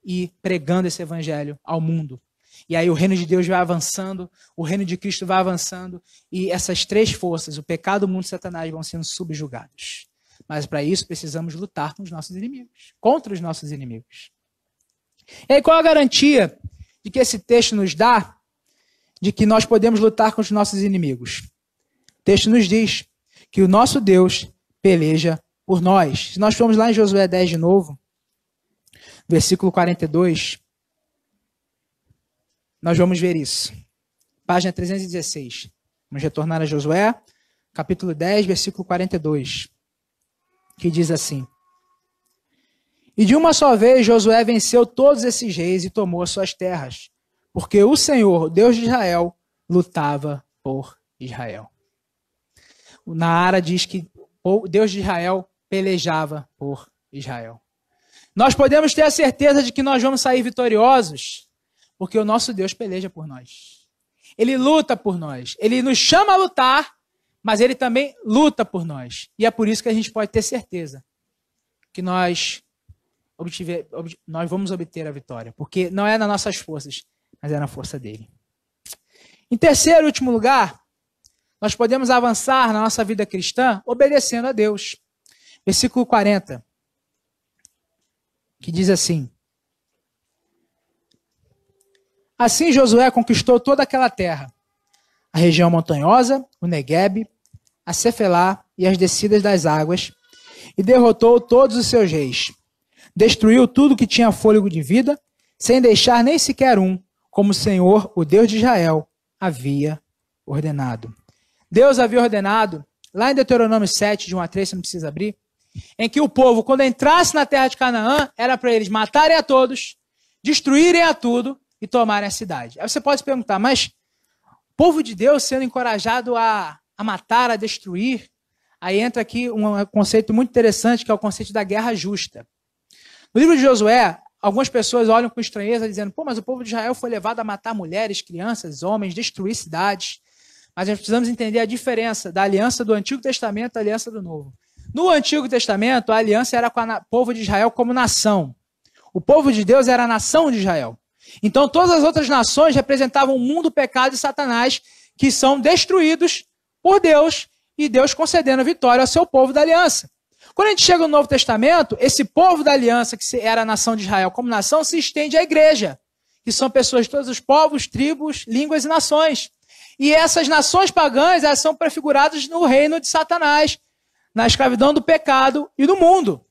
e pregando esse Evangelho ao mundo. E aí o reino de Deus vai avançando, o reino de Cristo vai avançando, e essas 3 forças, o pecado, o mundo e Satanás, vão sendo subjugados. Mas para isso precisamos lutar com os nossos inimigos, contra os nossos inimigos. E aí qual a garantia de que esse texto nos dá de que nós podemos lutar com os nossos inimigos? O texto nos diz que o nosso Deus peleja por nós. Se nós formos lá em Josué 10 de novo, versículo 42, nós vamos ver isso. Página 316. Vamos retornar a Josué, capítulo 10, versículo 42, que diz assim: E de uma só vez Josué venceu todos esses reis e tomou as suas terras, porque o Senhor, Deus de Israel, lutava por Israel. Naara diz que o Deus de Israel pelejava por Israel. Nós podemos ter a certeza de que nós vamos sair vitoriosos, porque o nosso Deus peleja por nós. Ele luta por nós. Ele nos chama a lutar, mas ele também luta por nós. E é por isso que a gente pode ter certeza que nós vamos obter a vitória, porque não é nas nossas forças, mas é na força dele. Em terceiro e último lugar, nós podemos avançar na nossa vida cristã obedecendo a Deus. Versículo 40, que diz assim: Assim Josué conquistou toda aquela terra, a região montanhosa, o Neguebe, a Cefelá e as descidas das águas, e derrotou todos os seus reis. Destruiu tudo que tinha fôlego de vida, sem deixar nem sequer um, como o Senhor, o Deus de Israel, havia ordenado. Deus havia ordenado, lá em Deuteronômio 7, de 1 a 3, você não precisa abrir, em que o povo, quando entrasse na terra de Canaã, era para eles matarem a todos, destruírem a tudo e tomarem a cidade. Aí você pode se perguntar, mas o povo de Deus sendo encorajado a matar, a destruir, aí entra aqui um conceito muito interessante, que é o conceito da guerra justa. No livro de Josué, algumas pessoas olham com estranheza, dizendo, mas o povo de Israel foi levado a matar mulheres, crianças, homens, destruir cidades. Mas nós precisamos entender a diferença da aliança do Antigo Testamento à aliança do Novo. No Antigo Testamento, a aliança era com o povo de Israel como nação. O povo de Deus era a nação de Israel. Então, todas as outras nações representavam o mundo, o pecado e Satanás, que são destruídos por Deus, e Deus concedendo a vitória ao seu povo da aliança. Quando a gente chega no Novo Testamento, esse povo da aliança, que era a nação de Israel como nação, se estende à igreja, que são pessoas de todos os povos, tribos, línguas e nações. E essas nações pagãs, elas são prefiguradas no reino de Satanás, na escravidão do pecado e do mundo.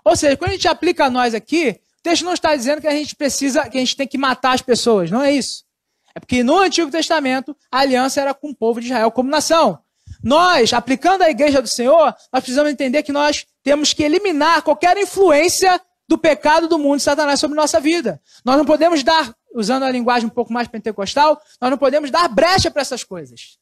Ou seja, quando a gente aplica a nós aqui, o texto não está dizendo que a gente tem que matar as pessoas, não é isso. É porque no Antigo Testamento, a aliança era com o povo de Israel como nação. Nós, aplicando a igreja do Senhor, nós precisamos entender que nós temos que eliminar qualquer influência do pecado do mundo de Satanás sobre nossa vida. Nós não podemos dar, usando a linguagem um pouco mais pentecostal, nós não podemos dar brecha para essas coisas.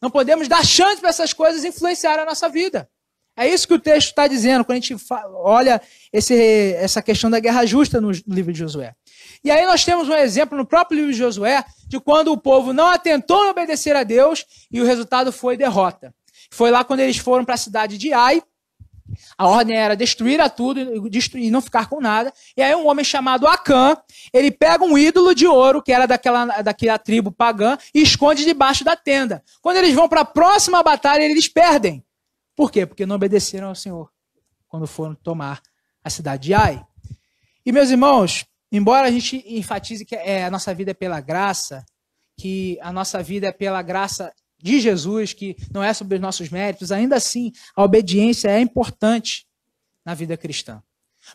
Não podemos dar chance para essas coisas influenciar a nossa vida. É isso que o texto está dizendo quando a gente olha essa questão da guerra justa no livro de Josué. E aí nós temos um exemplo no próprio livro de Josué de quando o povo não atentou em obedecer a Deus e o resultado foi derrota. Foi lá quando eles foram para a cidade de Ai. A ordem era destruir a tudo e não ficar com nada. E aí um homem chamado Acã, ele pega um ídolo de ouro, que era daquela tribo pagã, e esconde debaixo da tenda. Quando eles vão para a próxima batalha, eles perdem. Por quê? Porque não obedeceram ao Senhor quando foram tomar a cidade de Ai. E, meus irmãos, embora a gente enfatize que a nossa vida é pela graça, que a nossa vida é pela graça de Jesus, que não é sobre os nossos méritos, ainda assim, a obediência é importante na vida cristã.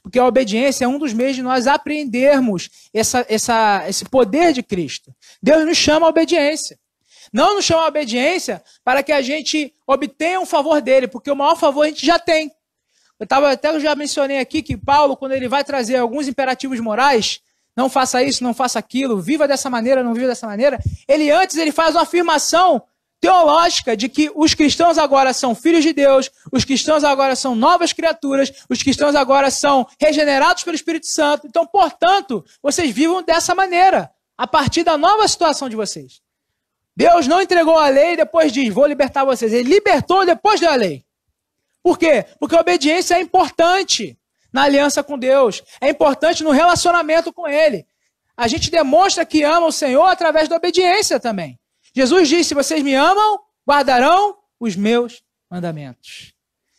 Porque a obediência é um dos meios de nós aprendermos esse poder de Cristo. Deus nos chama à obediência. Não nos chama à obediência para que a gente obtenha um favor dele, porque o maior favor a gente já tem. Eu já mencionei aqui que Paulo, quando ele vai trazer alguns imperativos morais, não faça isso, não faça aquilo, viva dessa maneira, não viva dessa maneira, ele faz uma afirmação teológica de que os cristãos agora são filhos de Deus, os cristãos agora são novas criaturas, os cristãos agora são regenerados pelo Espírito Santo. Então, portanto, vocês vivam dessa maneira, a partir da nova situação de vocês. Deus não entregou a lei e depois diz, vou libertar vocês. Ele libertou depois da lei. Por quê? Porque a obediência é importante na aliança com Deus. É importante no relacionamento com Ele. A gente demonstra que ama o Senhor através da obediência também. Jesus disse, se vocês me amam, guardarão os meus mandamentos.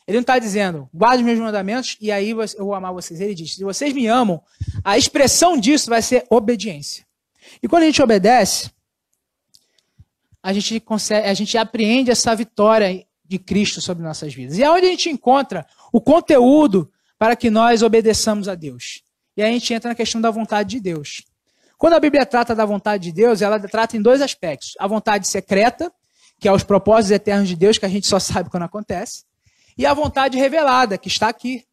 Ele não está dizendo, guarde os meus mandamentos e aí eu vou amar vocês. Ele diz, se vocês me amam, a expressão disso vai ser obediência. E quando a gente obedece, a gente apreende essa vitória de Cristo sobre nossas vidas. E é onde a gente encontra o conteúdo para que nós obedeçamos a Deus. E aí a gente entra na questão da vontade de Deus. Quando a Bíblia trata da vontade de Deus, ela trata em dois aspectos. A vontade secreta, que é os propósitos eternos de Deus, que a gente só sabe quando acontece. E a vontade revelada, que está aqui.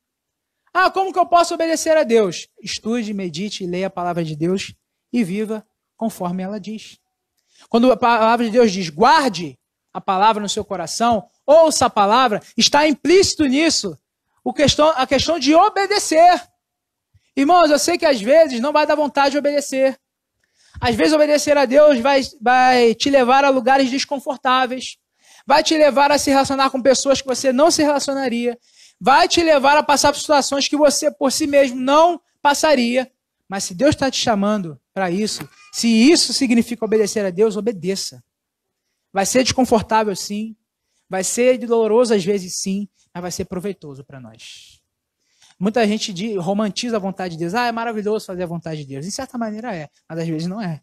Como que eu posso obedecer a Deus? Estude, medite, leia a palavra de Deus e viva conforme ela diz. Quando a palavra de Deus diz guarde a palavra no seu coração, ouça a palavra, está implícito nisso a questão de obedecer. Irmãos, eu sei que às vezes não vai dar vontade de obedecer. Às vezes obedecer a Deus vai te levar a lugares desconfortáveis, vai te levar a se relacionar com pessoas que você não se relacionaria, vai te levar a passar por situações que você por si mesmo não passaria. Mas se Deus está te chamando para isso, se isso significa obedecer a Deus, obedeça. Vai ser desconfortável sim, vai ser doloroso às vezes sim, mas vai ser proveitoso para nós. Muita gente romantiza a vontade de Deus. É maravilhoso fazer a vontade de Deus. De certa maneira é, mas às vezes não é.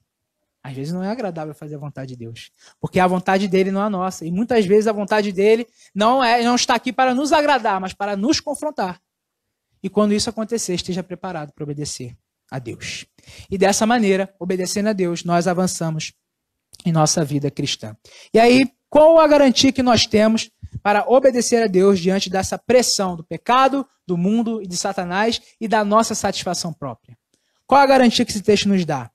Às vezes não é agradável fazer a vontade de Deus. Porque a vontade dele não é a nossa. E muitas vezes a vontade dele não está aqui para nos agradar, mas para nos confrontar. E quando isso acontecer, esteja preparado para obedecer a Deus. E dessa maneira, obedecendo a Deus, nós avançamos em nossa vida cristã. E aí, qual a garantia que nós temos para obedecer a Deus diante dessa pressão do pecado, do mundo e de Satanás e da nossa satisfação própria? Qual a garantia que esse texto nos dá?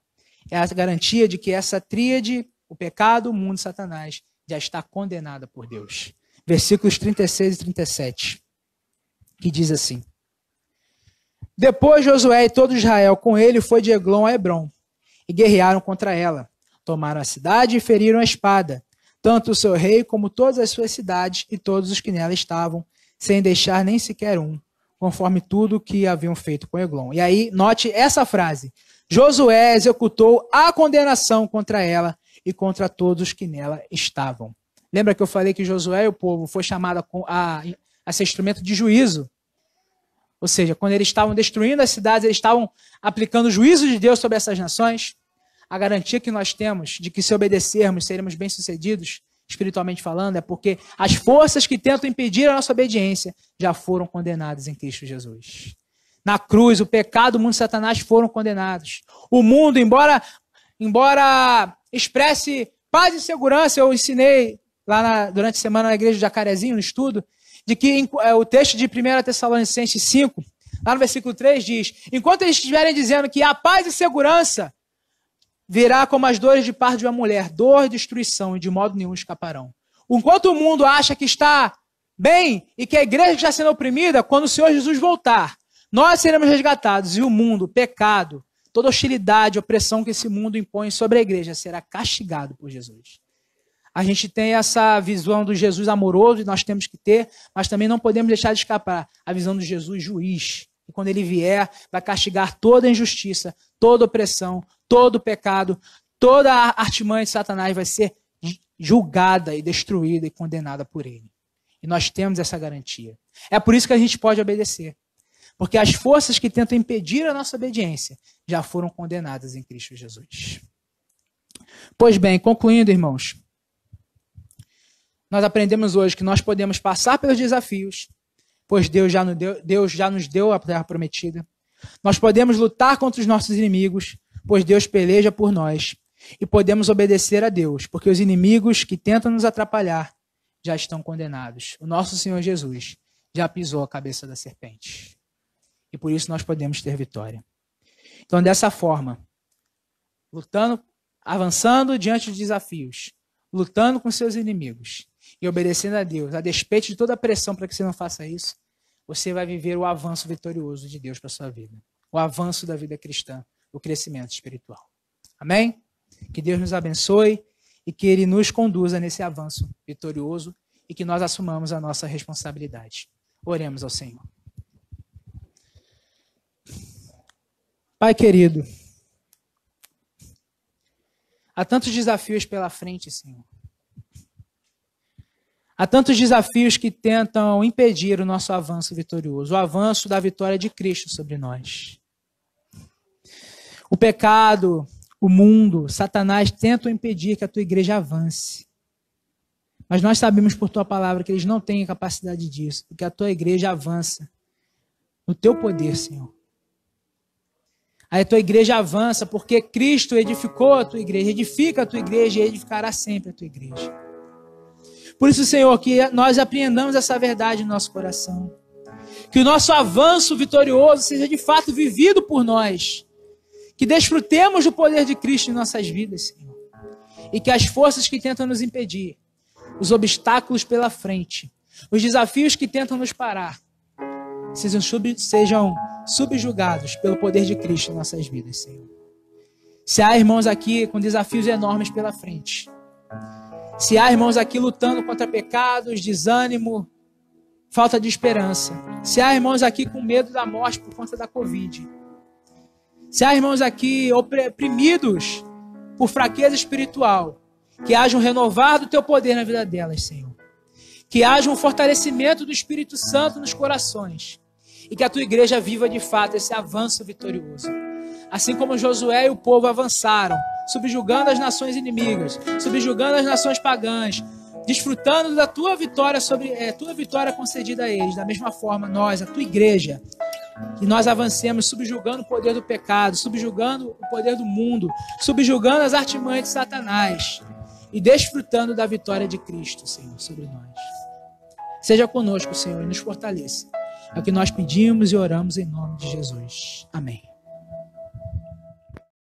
É a garantia de que essa tríade, o pecado, o mundo e Satanás, já está condenada por Deus. Versículos 36 e 37, que diz assim: Depois Josué e todo Israel com ele foi de Eglon a Hebrom, e guerrearam contra ela. Tomaram a cidade e feriram a espada, tanto o seu rei como todas as suas cidades e todos os que nela estavam, sem deixar nem sequer um, conforme tudo o que haviam feito com Eglon. E aí, note essa frase: Josué executou a condenação contra ela e contra todos os que nela estavam. Lembra que eu falei que Josué e o povo foi chamado a ser instrumento de juízo? Ou seja, quando eles estavam destruindo as cidades, eles estavam aplicando o juízo de Deus sobre essas nações. A garantia que nós temos de que se obedecermos, seremos bem-sucedidos, espiritualmente falando, é porque as forças que tentam impedir a nossa obediência já foram condenadas em Cristo Jesus. Na cruz, o pecado, o mundo e Satanás foram condenados. O mundo, embora expresse paz e segurança, eu ensinei lá durante a semana na igreja de Jacarezinho, no estudo, de que o texto de 1 Tessalonicenses 5, lá no versículo 3 diz: enquanto eles estiverem dizendo que há paz e segurança, virá como as dores de parto de uma mulher, dor e destruição, e de modo nenhum escaparão. Enquanto o mundo acha que está bem e que a igreja está sendo oprimida, quando o Senhor Jesus voltar, nós seremos resgatados, e o mundo, o pecado, toda hostilidade, opressão que esse mundo impõe sobre a igreja será castigado por Jesus. A gente tem essa visão do Jesus amoroso, e nós temos que ter, mas também não podemos deixar de escapar a visão do Jesus juiz. E quando ele vier, vai castigar toda injustiça, toda opressão, todo pecado, toda a artimanha de Satanás vai ser julgada e destruída e condenada por ele. E nós temos essa garantia. É por isso que a gente pode obedecer. Porque as forças que tentam impedir a nossa obediência já foram condenadas em Cristo Jesus. Pois bem, concluindo, irmãos, nós aprendemos hoje que nós podemos passar pelos desafios, pois Deus já nos deu a terra prometida. Nós podemos lutar contra os nossos inimigos, pois Deus peleja por nós. E podemos obedecer a Deus, porque os inimigos que tentam nos atrapalhar já estão condenados. O nosso Senhor Jesus já pisou a cabeça da serpente. E por isso nós podemos ter vitória. Então, dessa forma, lutando, avançando diante dos desafios, lutando com seus inimigos e obedecendo a Deus, a despeito de toda a pressão para que você não faça isso, você vai viver o avanço vitorioso de Deus para a sua vida. O avanço da vida cristã, o crescimento espiritual. Amém? Que Deus nos abençoe e que Ele nos conduza nesse avanço vitorioso e que nós assumamos a nossa responsabilidade. Oremos ao Senhor. Pai querido, há tantos desafios pela frente, Senhor. Há tantos desafios que tentam impedir o nosso avanço vitorioso, o avanço da vitória de Cristo sobre nós. O pecado, o mundo, Satanás tentam impedir que a tua igreja avance. Mas nós sabemos por tua palavra que eles não têm a capacidade disso, porque a tua igreja avança no teu poder, Senhor. A tua igreja avança porque Cristo edificou a tua igreja, edifica a tua igreja e edificará sempre a tua igreja. Por isso, Senhor, que nós apreendamos essa verdade no nosso coração. Que o nosso avanço vitorioso seja de fato vivido por nós. Que desfrutemos do poder de Cristo em nossas vidas, Senhor. E que as forças que tentam nos impedir os obstáculos pela frente, os desafios que tentam nos parar, sejam subjugados pelo poder de Cristo em nossas vidas, Senhor. Se há irmãos aqui com desafios enormes pela frente, se há irmãos aqui lutando contra pecados, desânimo, falta de esperança, se há irmãos aqui com medo da morte por conta da Covid, se há irmãos aqui oprimidos por fraqueza espiritual, que haja um renovar do teu poder na vida delas, Senhor. Que haja um fortalecimento do Espírito Santo nos corações. E que a tua igreja viva de fato esse avanço vitorioso. Assim como Josué e o povo avançaram, subjugando as nações inimigas, subjugando as nações pagãs, desfrutando da tua vitória tua vitória concedida a eles. Da mesma forma, nós, a tua igreja, que nós avancemos subjugando o poder do pecado, subjugando o poder do mundo, subjugando as artimanhas de Satanás e desfrutando da vitória de Cristo, Senhor, sobre nós. Seja conosco, Senhor, e nos fortaleça. É o que nós pedimos e oramos em nome de Jesus. Amém.